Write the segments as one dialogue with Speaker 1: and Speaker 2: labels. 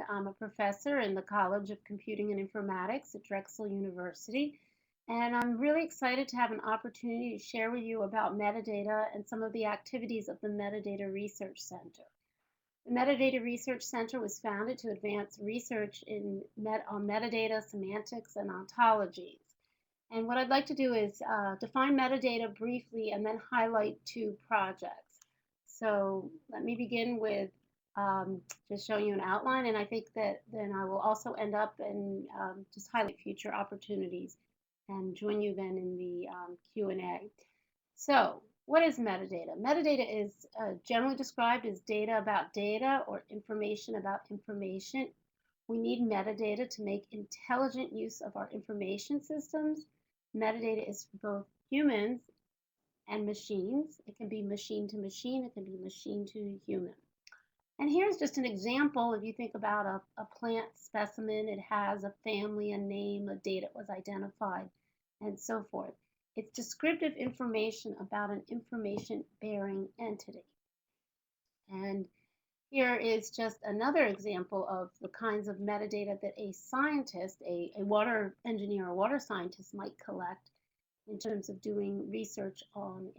Speaker 1: I'm a professor in the College of Computing and Informatics at Drexel University, and I'm really excited to have an opportunity to share with you about metadata and some of the activities of the Metadata Research Center. The Metadata Research Center was founded to advance research on metadata, semantics, and ontologies. And what I'd like to do is define metadata briefly and then highlight two projects. So let me begin with just showing you an outline, and I think that then I will also end up and just highlight future opportunities and join you then in the Q&A. So what is metadata? Metadata is generally described as data about data or information about information. We need metadata to make intelligent use of our information systems. Metadata is for both humans and machines. It can be machine to machine, it can be machine to human. And here's just an example. If you think about a plant specimen, it has a family, a name, a date it was identified, and so forth. It's descriptive information about an information-bearing entity. And here is just another example of the kinds of metadata that a scientist, a water engineer or water scientist might collect in terms of doing research on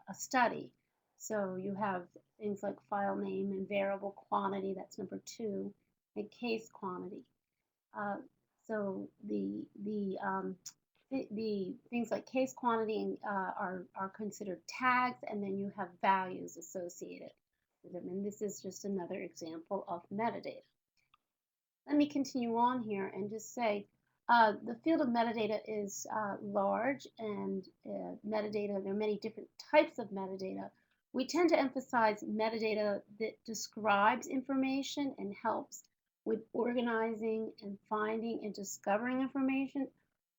Speaker 1: a study. So you have things like file name and variable quantity, that's number 2, and case quantity. So the things like case quantity are considered tags, and then you have values associated with them. And this is just another example of metadata. Let me continue on here and just say the field of metadata is large, and metadata, there are many different types of metadata. We tend to emphasize metadata that describes information and helps with organizing and finding and discovering information,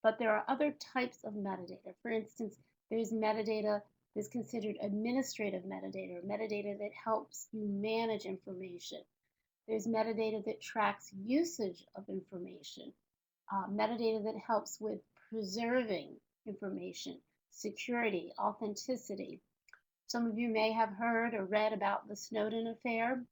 Speaker 1: but there are other types of metadata. For instance, there's metadata that's considered administrative metadata, or metadata that helps you manage information. There's metadata that tracks usage of information, metadata that helps with preserving information, security, authenticity. Some of you may have heard or read about the Snowden affair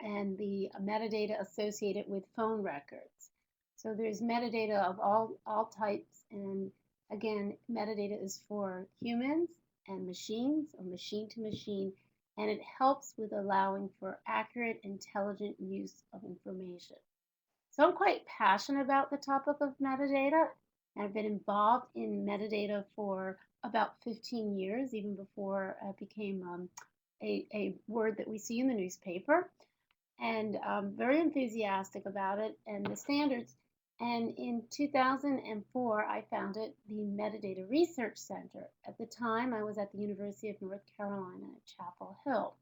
Speaker 1: and the metadata associated with phone records. So there's metadata of all types, and again, metadata is for humans and machines, or machine to machine, and it helps with allowing for accurate, intelligent use of information. So I'm quite passionate about the topic of metadata, and I've been involved in metadata for about 15 years, even before it became a word that we see in the newspaper, and I'm very enthusiastic about it and the standards. And in 2004, I founded the Metadata Research Center. At the time, I was at the University of North Carolina at Chapel Hill.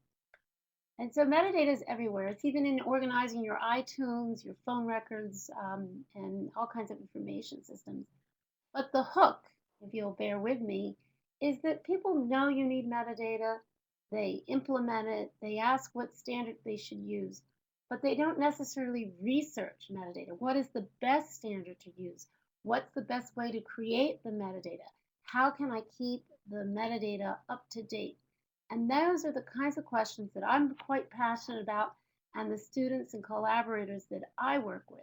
Speaker 1: And so metadata is everywhere. It's even in organizing your iTunes, your phone records, and all kinds of information systems. But the hook, if you'll bear with me, is that people know you need metadata, they implement it, they ask what standard they should use, but they don't necessarily research metadata. What is the best standard to use? What's the best way to create the metadata? How can I keep the metadata up to date? And those are the kinds of questions that I'm quite passionate about, and the students and collaborators that I work with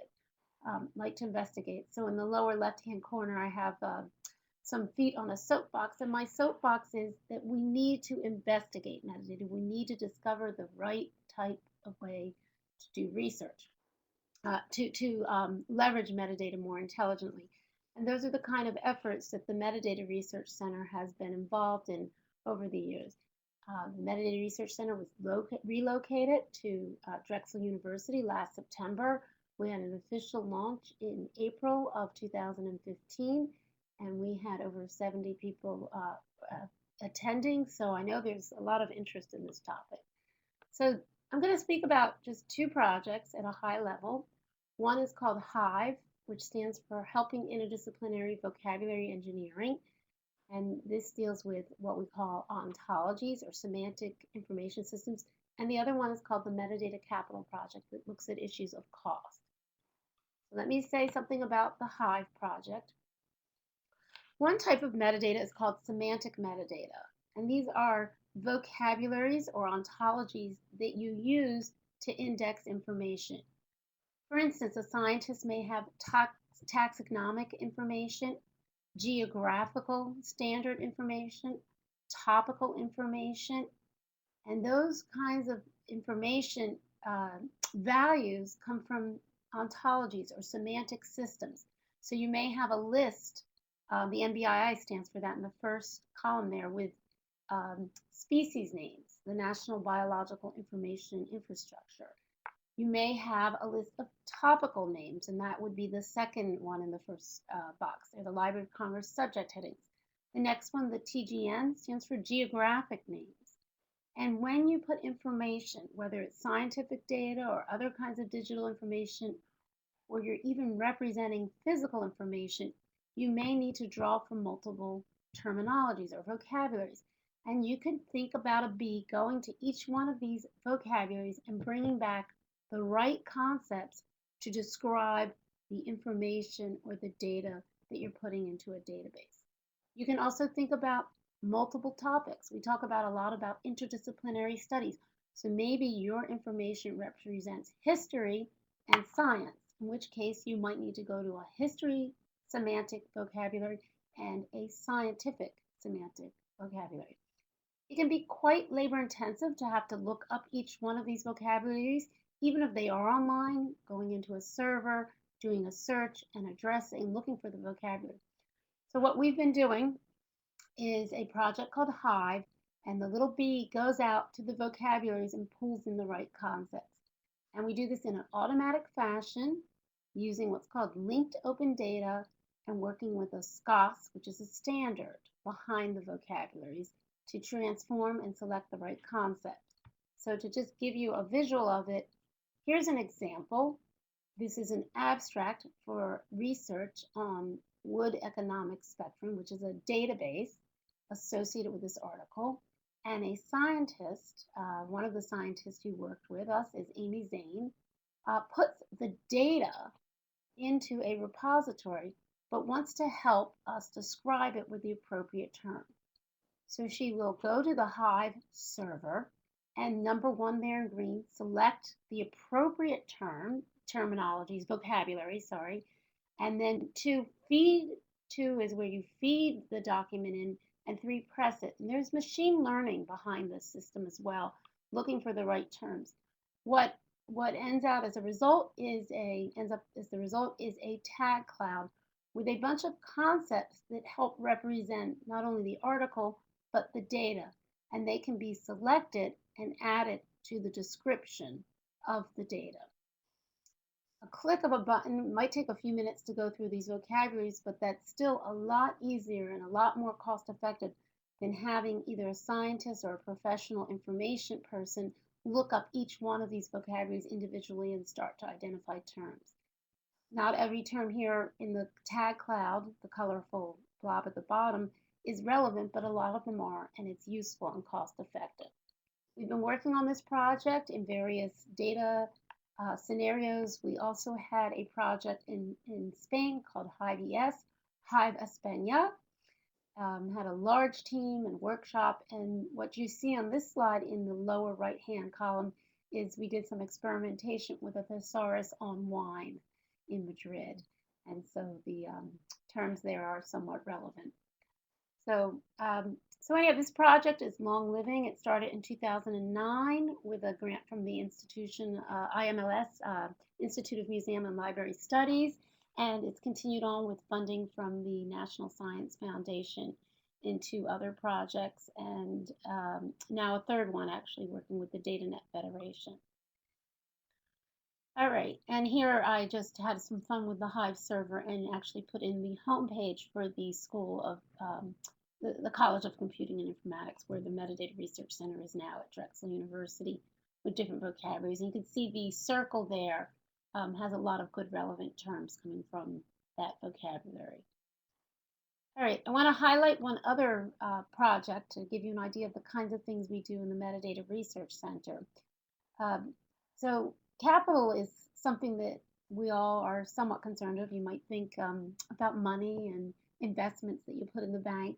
Speaker 1: like to investigate. So in the lower left-hand corner, I have some feet on a soapbox, and my soapbox is that we need to investigate metadata. We need to discover the right type of way to do research, to leverage metadata more intelligently. And those are the kind of efforts that the Metadata Research Center has been involved in over the years. The Metadata Research Center was relocated to Drexel University last September. We had an official launch in April of 2015, and we had over 70 people attending, so I know there's a lot of interest in this topic. So I'm going to speak about just two projects at a high level. One is called Hive, which stands for Helping Interdisciplinary Vocabulary Engineering. And this deals with what we call ontologies or semantic information systems. And the other one is called the Metadata Capital Project, that looks at issues of cost. So let me say something about the Hive project. One type of metadata is called semantic metadata. And these are vocabularies or ontologies that you use to index information. For instance, a scientist may have taxonomic information, geographical standard information, topical information, and those kinds of information values come from ontologies or semantic systems. So you may have a list, the NBII stands for that in the first column there, with species names, the National Biological Information Infrastructure. You may have a list of topical names, and that would be the second one in the first box. They're the Library of Congress subject headings. The next one, the TGN, stands for geographic names. And when you put information, whether it's scientific data or other kinds of digital information, or you're even representing physical information, you may need to draw from multiple terminologies or vocabularies. And you can think about a bee going to each one of these vocabularies and bringing back the right concepts to describe the information or the data that you're putting into a database. You can also think about multiple topics. We talk about a lot about interdisciplinary studies. So maybe your information represents history and science, in which case you might need to go to a history semantic vocabulary and a scientific semantic vocabulary. It can be quite labor intensive to have to look up each one of these vocabularies, even if they are online, going into a server, doing a search and addressing, looking for the vocabulary. So what we've been doing is a project called Hive, and the little bee goes out to the vocabularies and pulls in the right concepts. And we do this in an automatic fashion using what's called linked open data and working with a SCOS, which is a standard behind the vocabularies, to transform and select the right concept. So to just give you a visual of it, here's an example. This is an abstract for research on wood economic spectrum, which is a database associated with this article. And a scientist, one of the scientists who worked with us is Amy Zane, puts the data into a repository, but wants to help us describe it with the appropriate term. So she will go to the Hive server and number one there in green, select the appropriate terminologies, vocabulary, sorry, and then two is where you feed the document in, and three, press it. And there's machine learning behind this system as well, looking for the right terms. What ends out as a result is a tag cloud with a bunch of concepts that help represent not only the article but the data, and they can be selected and added to the description of the data. A click of a button might take a few minutes to go through these vocabularies, but that's still a lot easier and a lot more cost effective than having either a scientist or a professional information person look up each one of these vocabularies individually and start to identify terms. Not every term here in the tag cloud, the colorful blob at the bottom, is relevant, but a lot of them are, and it's useful and cost effective. We've been working on this project in various data scenarios. We also had a project in Spain called Hive España. Had a large team and workshop, and what you see on this slide in the lower right hand column is we did some experimentation with a thesaurus on wine in Madrid, and so the terms there are somewhat relevant. So anyhow, this project is long living. It started in 2009 with a grant from the institution, IMLS, Institute of Museum and Library Studies, and it's continued on with funding from the National Science Foundation into other projects, and now a third one actually working with the DataNet Federation. All right, and here I just had some fun with the Hive server and actually put in the homepage for the School of the College of Computing and Informatics, where the Metadata Research Center is now at Drexel University, with different vocabularies. And you can see the circle there has a lot of good relevant terms coming from that vocabulary. All right, I want to highlight one other project to give you an idea of the kinds of things we do in the Metadata Research Center. So capital is something that we all are somewhat concerned of. You might think about money and investments that you put in the bank.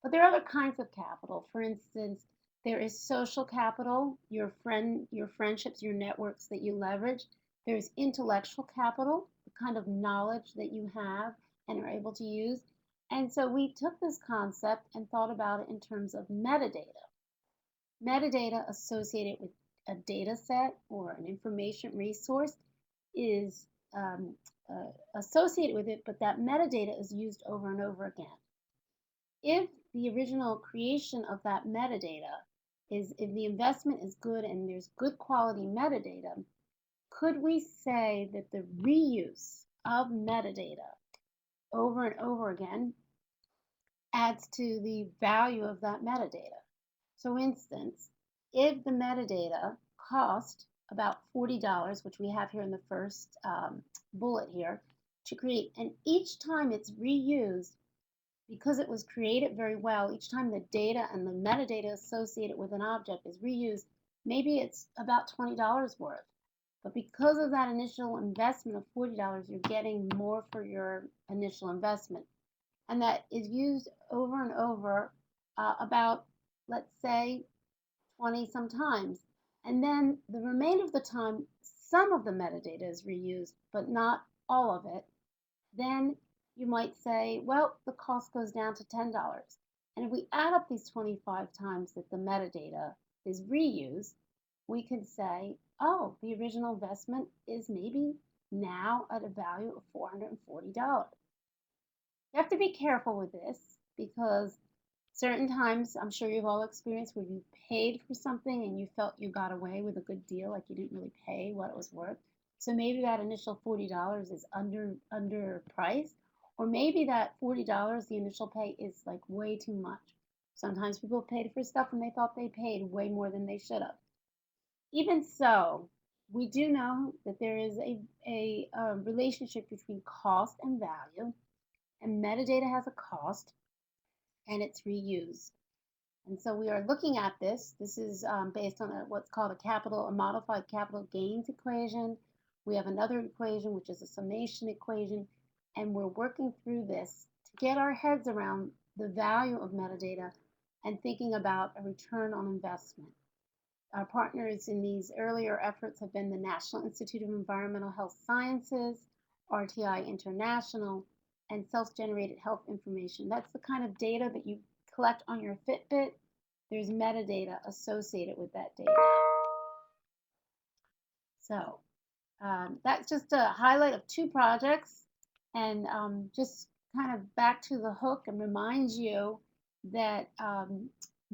Speaker 1: But there are other kinds of capital. For instance, there is social capital, your friendships, your networks that you leverage. There's intellectual capital, the kind of knowledge that you have and are able to use. And so we took this concept and thought about it in terms of metadata. Metadata associated with a data set or an information resource is associated with it, but that metadata is used over and over again. If the original creation of that metadata if the investment is good and there's good quality metadata, could we say that the reuse of metadata over and over again adds to the value of that metadata? So, instance, if the metadata cost about $40, which we have here in the first bullet here, to create, and each time it's reused, because it was created very well, each time the data and the metadata associated with an object is reused, maybe it's about $20 worth. But because of that initial investment of $40, you're getting more for your initial investment. And that is used over and over about, let's say, 20 some times. And then the remainder of the time, some of the metadata is reused, but not all of it. Then you might say, well, the cost goes down to $10. And if we add up these 25 times that the metadata is reused, we can say, oh, the original investment is maybe now at a value of $440. You have to be careful with this because certain times, I'm sure you've all experienced where you paid for something and you felt you got away with a good deal, like you didn't really pay what it was worth. So maybe that initial $40 is under price, or maybe that $40, the initial pay, is like way too much. Sometimes people paid for stuff and they thought they paid way more than they should have. Even so, we do know that there is a relationship between cost and value, and metadata has a cost and it's reused. And so we are looking at this. This is based on what's called a modified capital gains equation. We have another equation, which is a summation equation, and we're working through this to get our heads around the value of metadata and thinking about a return on investment. Our partners in these earlier efforts have been the National Institute of Environmental Health Sciences, RTI International, and self-generated health information. That's the kind of data that you collect on your Fitbit. There's metadata associated with that data. So that's just a highlight of two projects, and just kind of back to the hook and reminds you that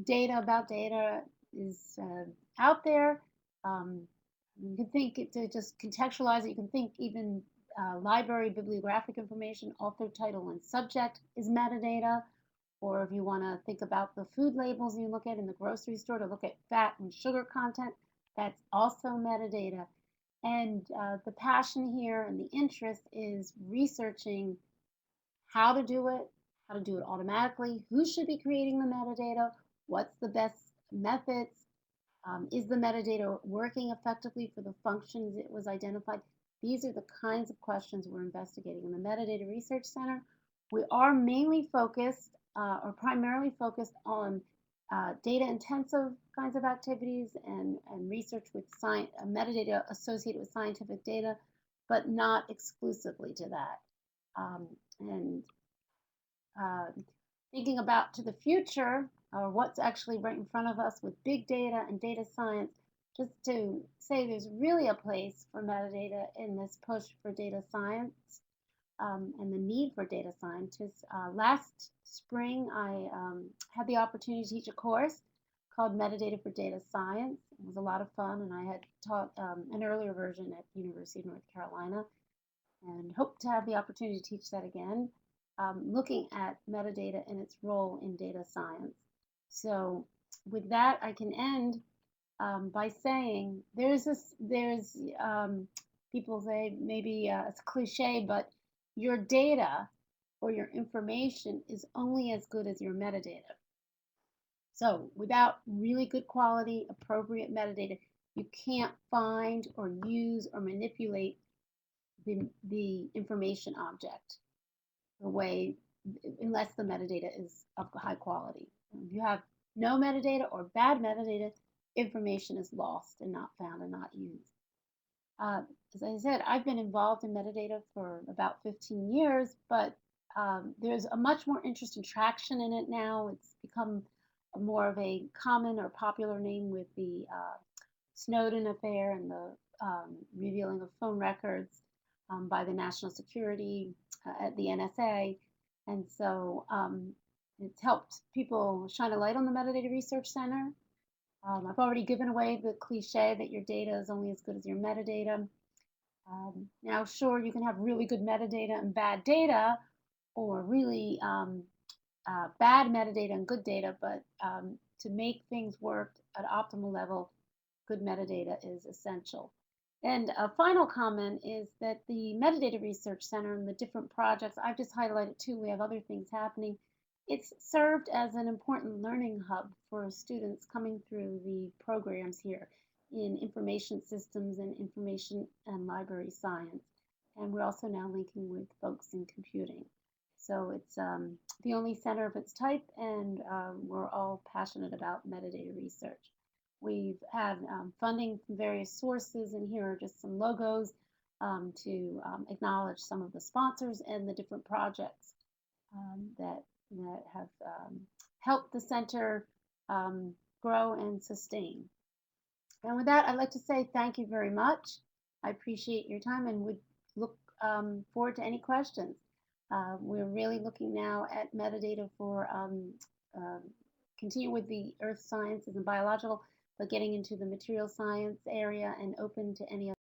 Speaker 1: data about data is out there. You can think to just contextualize it. You can think even library bibliographic information, author, title, and subject is metadata. Or if you want to think about the food labels you look at in the grocery store to look at fat and sugar content, that's also metadata. And the passion here and the interest is researching how to do it automatically, who should be creating the metadata, what's the best methods, is the metadata working effectively for the functions it was identified? These are the kinds of questions we're investigating in the Metadata Research Center. We are mainly focused or primarily focused on data-intensive kinds of activities and research with metadata associated with scientific data, but not exclusively to that. And thinking about to the future, or what's actually right in front of us with big data and data science, just to say there's really a place for metadata in this push for data science and the need for data scientists. Last spring, I had the opportunity to teach a course called Metadata for Data Science. It was a lot of fun, and I had taught an earlier version at the University of North Carolina, and hope to have the opportunity to teach that again, looking at metadata and its role in data science. So with that, I can end by saying people say maybe it's cliche, but your data or your information is only as good as your metadata. So without really good quality, appropriate metadata, you can't find or use or manipulate the information object the way, unless the metadata is of high quality. If you have no metadata or bad metadata, information is lost and not found and not used. as I said, I've been involved in metadata for about 15 years, but there's a much more interest and traction in it now. It's become more of a common or popular name with the Snowden affair and the revealing of phone records by the National Security at the NSA. And so it's helped people shine a light on the Metadata Research Center. I've already given away the cliche that your data is only as good as your metadata. Now, sure, you can have really good metadata and bad data, or really bad metadata and good data, but to make things work at optimal level, good metadata is essential. And a final comment is that the Metadata Research Center and the different projects, I've just highlighted two, we have other things happening. It's served as an important learning hub for students coming through the programs here in information systems and information and library science. And we're also now linking with folks in computing. So it's the only center of its type, and we're all passionate about metadata research. We've had funding from various sources, and here are just some logos to acknowledge some of the sponsors and the different projects that have helped the center grow and sustain. And with that, I'd like to say thank you very much. I appreciate your time and would look forward to any questions. We're really looking now at metadata for continue with the earth sciences and biological, but getting into the material science area and open to any